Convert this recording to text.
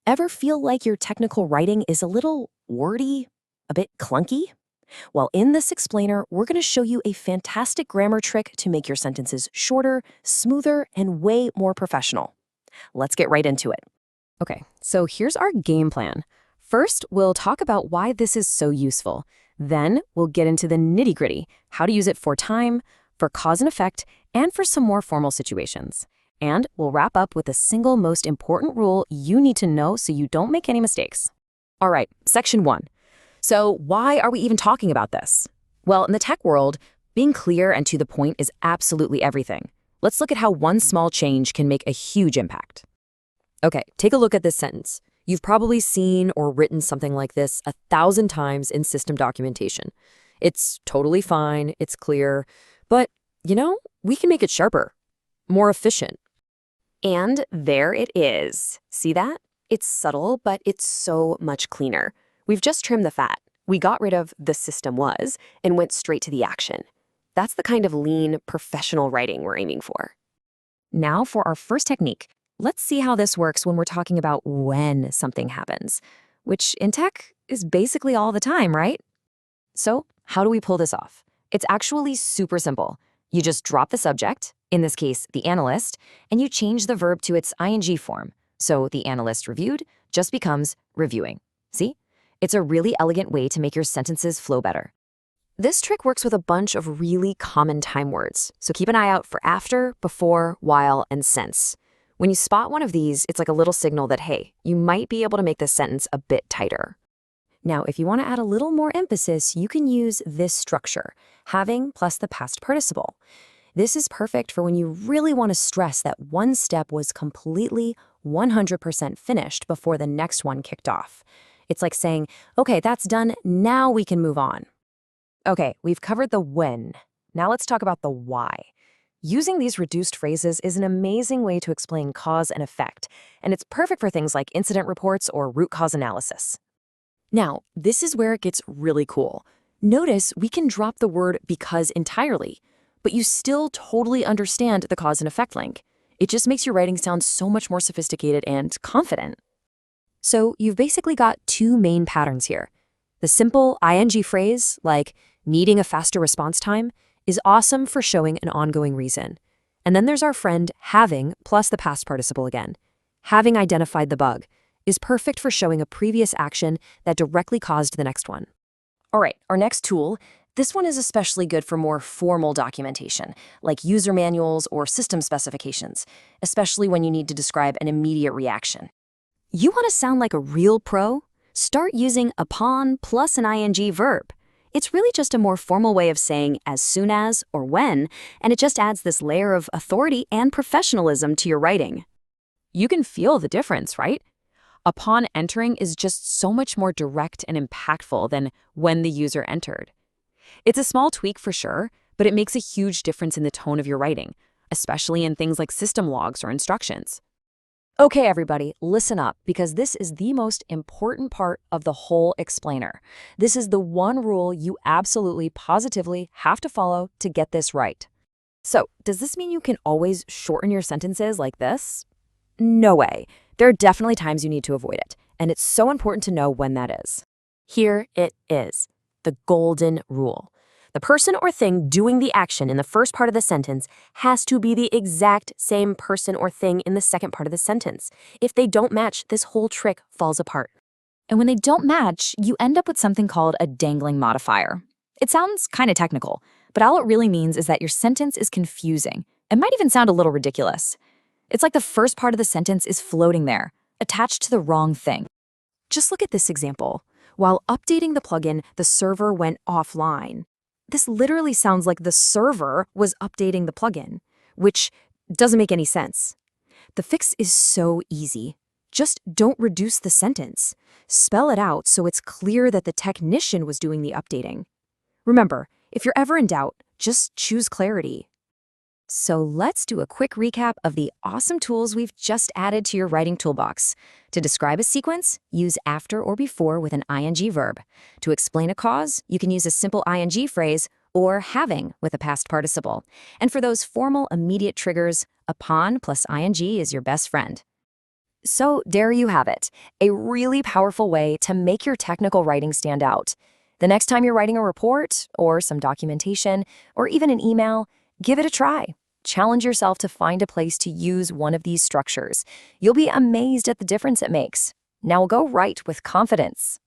Ever feel like your technical writing is a little wordy, a bit clunky? Well, in this explainer, we're going to show you a fantastic grammar trick to make your sentences shorter, smoother, and way more professional. Let's get right into it. Okay, so here's our game plan. First, we'll talk about why this is so useful. Then, we'll get into the nitty-gritty, how to use it for time, for cause and effect, and for some more formal situations. And we'll wrap up with the single most important rule you need to know so you don't make any mistakes. All right, section 1. So why are we even talking about this? Well, in the tech world, being clear and to the point is absolutely everything. Let's look at how one small change can make a huge impact. Okay, take a look at this sentence. You've probably seen or written something like this 1,000 times in system documentation. It's totally fine, it's clear, but, we can make it sharper, more efficient. And there it is. See that? It's subtle, but it's so much cleaner. We've just trimmed the fat. We got rid of "the system was" and went straight to the action. That's the kind of lean, professional writing we're aiming for. Now for our first technique. Let's see how this works when we're talking about when something happens, which in tech is basically all the time, right? So how do we pull this off? It's actually super simple. You just drop the subject, in this case, the analyst, and you change the verb to its ing form. So the analyst reviewed just becomes reviewing. See? It's a really elegant way to make your sentences flow better. This trick works with a bunch of really common time words, so keep an eye out for after, before, while, and since. When you spot one of these, it's like a little signal that, hey, you might be able to make this sentence a bit tighter. Now, if you want to add a little more emphasis, you can use this structure, having plus the past participle. This is perfect for when you really want to stress that one step was completely 100% finished before the next one kicked off. It's like saying, okay, that's done, now we can move on. Okay, we've covered the when. Now let's talk about the why. Using these reduced phrases is an amazing way to explain cause and effect, and it's perfect for things like incident reports or root cause analysis. Now, this is where it gets really cool. Notice we can drop the word because entirely, but you still totally understand the cause and effect link. It just makes your writing sound so much more sophisticated and confident. So you've basically got two main patterns here. The simple ing phrase, like needing a faster response time, is awesome for showing an ongoing reason. And then there's our friend having plus the past participle again. Having identified the bug is perfect for showing a previous action that directly caused the next one. All right, our next tool. This one is especially good for more formal documentation, like user manuals or system specifications, especially when you need to describe an immediate reaction. You want to sound like a real pro? Start using upon plus an ing verb. It's really just a more formal way of saying as soon as or when, and it just adds this layer of authority and professionalism to your writing. You can feel the difference, right? Upon entering is just so much more direct and impactful than when the user entered. It's a small tweak for sure, but it makes a huge difference in the tone of your writing, especially in things like system logs or instructions. Okay, everybody, listen up, because this is the most important part of the whole explainer. This is the one rule you absolutely, positively have to follow to get this right. So, does this mean you can always shorten your sentences like this? No way. There are definitely times you need to avoid it, and it's so important to know when that is. Here it is, the golden rule. The person or thing doing the action in the first part of the sentence has to be the exact same person or thing in the second part of the sentence. If they don't match, this whole trick falls apart. And when they don't match, you end up with something called a dangling modifier. It sounds kind of technical, but all it really means is that your sentence is confusing. It might even sound a little ridiculous. It's like the first part of the sentence is floating there, attached to the wrong thing. Just look at this example. While updating the plugin, the server went offline. This literally sounds like the server was updating the plugin, which doesn't make any sense. The fix is so easy. Just don't reduce the sentence. Spell it out so it's clear that the technician was doing the updating. Remember, if you're ever in doubt, just choose clarity. So let's do a quick recap of the awesome tools we've just added to your writing toolbox. To describe a sequence, use after or before with an ing verb. To explain a cause, you can use a simple ing phrase or having with a past participle. And for those formal, immediate triggers, upon plus ing is your best friend. So there you have it, a really powerful way to make your technical writing stand out. The next time you're writing a report or some documentation or even an email, give it a try. Challenge yourself to find a place to use one of these structures. You'll be amazed at the difference it makes. Now go write with confidence.